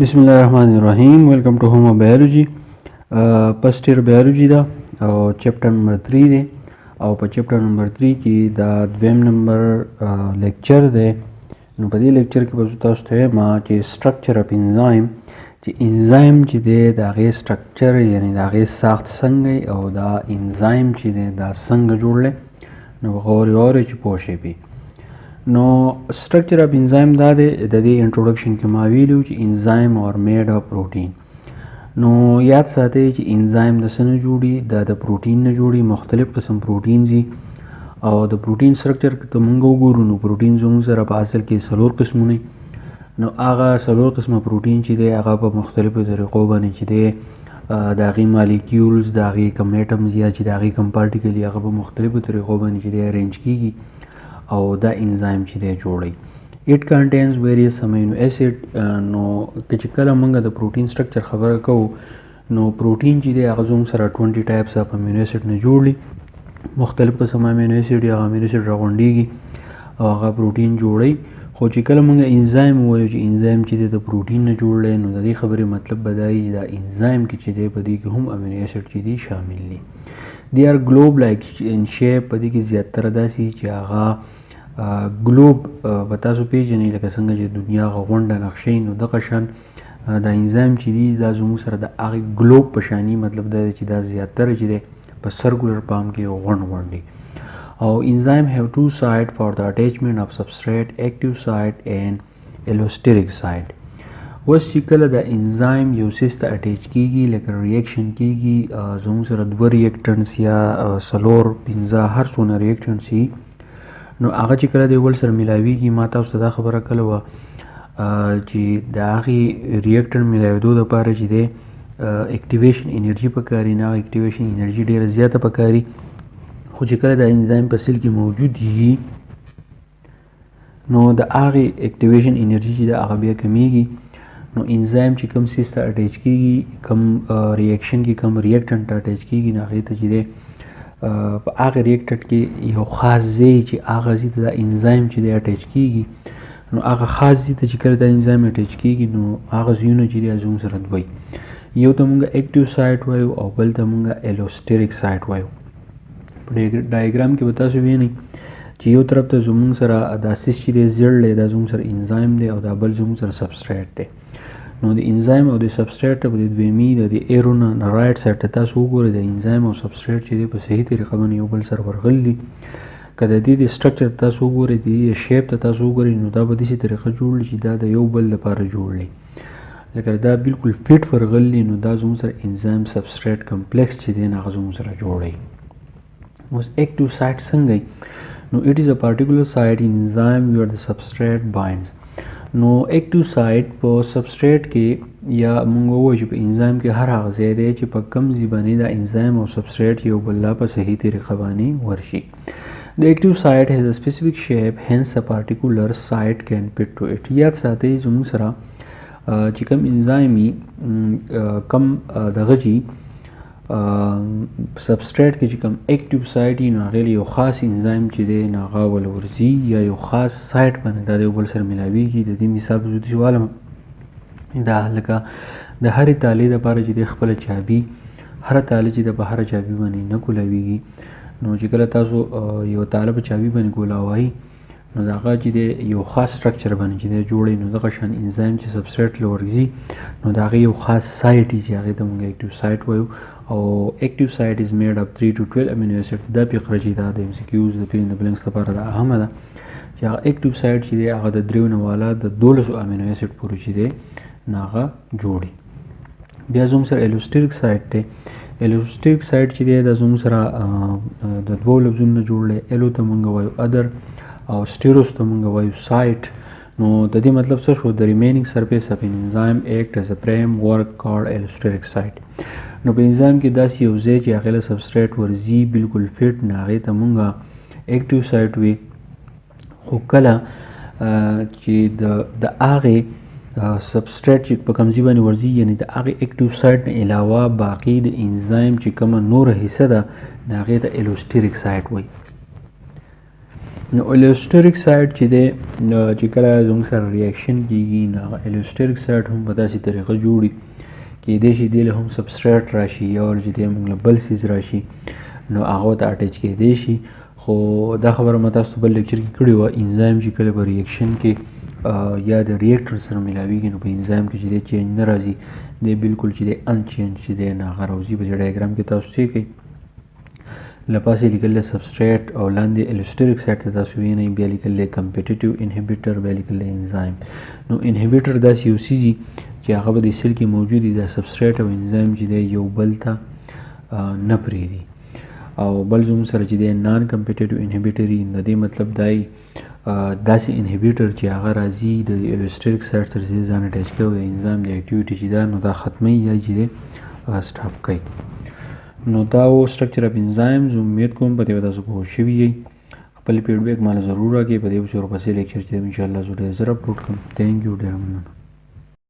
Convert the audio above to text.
بسم الله الرحمن الرحیم. ویلکم ټو هوم بایولوژي. فرست ایئر بایولوژي ده او چپټر نمبر 3 دی او په چپټر نمبر 3 کې دا دویم نمبر لیکچر دی. نو په دې لیکچر کې به تاسو ته ما چې سټرکچر اف انزایم چې انزایم چې دی د هغې سټرکچر یعنی د هغې ساخت څنګه او دا انزایم چې دی دا څنګه جوړ دی نو غوري چې پوه شئ پې. نو سټرکچر اف انزایم دا دی د دې انټروډکشن کې ما ویلو چې انزایم اور میډ اف پروټین. نو یاد ساتئ چې انزایم د څه نه جوړي، دا د پروټین نه جوړي. مختلف قسم پروټین دي او د پروټین سټرکچر که موږ وګورو نو پروټین زموږ سره په اصل کې 4 قسمونه. نو هغه 4 قسمه پروټین چې دی هغه په مختلفو طریقو باندې چې دی د هغې مالیکیولز د هغې کم ایټمز یا چې د هغې کم پارټیکل هغه په مختلفو طریقو باندې چې دی ارینج کیږي او دا انزایم چې دی جوړي. اټ کنټینز ویریس امینو اسید. نو که چې کله موږ د پروټین سټرکچر خبره کوو نو پروټین چې دی هغه زموږ سره 20 ټایپس اف امینو اسید نه جوړي. مختلف قسم امینو اسید یا امینو اسید راغونډیږي او هغه پروټین جوړي. خو چې کله موږ انزایم وایو چې انزایم چې دی د پروټین نه جوړ دی نو د دې خبرې مطلب به دا وي دا انزایم کې چې دی په دې کې هم امینو اسید چې دی شامل دي. دی آر ګلوب لایک ان شیپ. په دې کې زیاتره داسې چې هغه ګلوب به تاسو پیژنئ لکه څنګه چې دنیا هغه غونډه نقشې نو دغه شان دا انزایم چې دي دا زموږ سره د هغې ګلوب په شاني مطلب دا دی چې دا زیاتره چې دی په سرکولر فارم کې غونډ دي. او انزایم هیو 2 سایډ فار د اټیچمنټ اف سبسټریټ اکټیو سایډ اینډ الوسټریک سایډ. اوس چې کله د انزایم یو سیس ته اټیچ کیږي لکه ریاکشن کیږي زموږ سره 2 ریاکټنټس یا 4 5 هر څونه ریاکټنټس وي نو هغه چې کله د یو بل سره میلاویږي. ما تاسو ته دا خبره کړې وه چې د هغې ریاکټنټ میلاوېدو دپاره چې دی اکټیویشن انرژي پکاري. نه هغه اکټیویشن انرژي ډېره زیاته پکاري. خو چې کله د انزایم په سیل کې موجود وي نو د هغې اکټیویشن انرژي چې ده هغه بیا کمیږي. نو انزایم چې کوم سیس ته اټیچ کیږي کوم ریاکشن کې کوم ریاکټنټ ته اټیچ کیږي نو هغې ته چې دی په هغه ریاکټنټ کې یو خاص ځای چې هغه ځای ته د انزایم چې دی اټیچ کیږي نو هغه خاص ځای ته چې کله د انزایم اټیچ کیږي نو هغه ځایونه چې دی زموږ سره دوی یو ته موږ اکټیو سایټ وایو او بل ته موږ الوسټریک سایټ وایو. په ډایګرام کې به تاسو وینئ چې یو طرف ته زموږ سره دا سیس چې دی زیړ دی دا زموږ سره انزایم دی او دا بل زموږ سره سبسټریټ دی. نو د انزایم او د سبسټریټ ته په د دویمي د ایرو نه رایټ سایډ ته تاسو وګورئ د انزایم او سبسټریټ چې دی په صحیح طریقه باندې یو بل سره ورغلي دي. که د دې د سټرکچر تاسو وګورئ د دې شیپ ته تاسو وګورئ نو دا په داسې طریقه جوړ شي دا د یو بل لپاره جوړ دي. لکه دا بالکل فټ ورغلي نو دا زموږ سره انزایم سبسټریټ کمپلیکس چې دی هغه زموږ سره جوړوي. اوس اکټیو سایټ څنګه نو اټ از ا پارټیکولر سایټ ان انزایم ویر د سبسټریټ بایندز. نو اکټیو سایټ په سبسټریټ کې یا موږ ووایو چې په انزایم کې هر هغه ځای دی چې په کم ځای باندې د انزایم او سبسټریټ یو بل په صحیح طریقه باندې ورشي. The active site has a specific shape, hence a particular site can fit to it. یاد ساتئ زموږ سره چې کوم انزایمي کم دغه جي سبسټریټ کې چې کوم اکټیو سایټ وي نو هغې یو خاص انزایم چې دی نو هغه ول ورځي یا یو خاص سایټ باندې دا د یو بل سره میلاویږي. د دې مثال زه داسې والم دا لکه د هرې تالې دپاره چې دی خپله چابي هره تالې چې د په هره چابي باندې نه کولاویږي نو چې کله تاسو یو تاله په چابي باندې کولاوئ نو د هغه چې دی یو خاص سټرکچر باندې چې دی جوړوي نو دغه شان انزایم چې سبسټریټ له ورځي نو د هغې یو خاص سایټ وي چې هغې ته موږ اکټیو سایټ وایو. او اکټیو سایټ از میډ اف 3 to 12 امینو اسید. دا فقره چې دا د ایم سی کیوز د فیل ان د بلینکس لپاره دا اهمه ده چې هغه اکټیو سایټ چې دی هغه د 3 نه والا د 12 امینو اسید پورې چې دی نو هغه جوړي. بیا زموږ سره الوسټریک سایټ دی. الوسټریک سایټ چې دی دا زموږ سره د 2 لفظونو نه جوړ دی. الو ته موږ وایو ادر او سټیروس ته موږ وایو سایټ. نو د دې مطلب څه شو؟ د ریمیننګ سرفیس اف ان انزایم ایکټ ایز ا فریم ورک کالډ الوسټریک سایټ. نو په انزایم کې داسې یو ځای چې هغې له سبسټریټ ورځي بالکل فټ نو هغې ته موږ اکټیو سایټ وي. خو کله چې د هغې سبسټریټ چې په کوم ځای باندې ورځي یعنې د هغې اکټیو سایټ نه علاوه باقي د انزایم چې کومه نوره حصه ده د هغې ته الوسټریک سایټ وایي. نو الوسټریک سایډ چې دی چې کله زموږ سره ریاکشن کېږي نو هغه الوسټریک سایډ هم په داسې طریقه جوړي کېدای شي دې له هم سبسټریټ راشي یا ور چې دی موږ له بل څیز راشي نو هغه ته اټیچ کېدای شي خو دا خبره ما تاسو ته بل لیکچر کې کړې وه انزایم چې کله په ریاکشن کې یا د ریاکټر سره ملاویږي نو په انزایم کې چې دی چینج نه راځي دی بالکل چې دی ان چینج چې دی نه هغه راوځي په دې ډایګرام کې تاسو څه کوئ له پاسې لیکل سبسټریټ او لاندې الوسټریک سایډ ته تاسو وینئ بیا لیکل کمپیټیټیو انهبیټر بیا لیکل انزایم نو انهبیټر داسې یو څیز چې هغه به د سیل کې موجود دي دا سبسټریټ او انزایم چې دی یو بل ته نه پرېږدي او بل زموږ سره چې دی نان کمپیټیټیو انهبیټر د دې مطلب دی داسې انهبیټر چې هغه راځي د الوسټریک سایډ تر ځان اټیچ کوي د انزایم د اکټیویټي چې دا نو دا ختموي یا چې دی سټاپ کوي نو دا و سټرکچر اف انزایمز امید کوم په دې تاسو پوه شوي یئ خپل فیډبیک ماله ضرور راکړئ په دې پسې ورپسې لیکچر چې انشاءالله زه ډېر ژر اپلوډ کړم تھینک یو ډېر مننه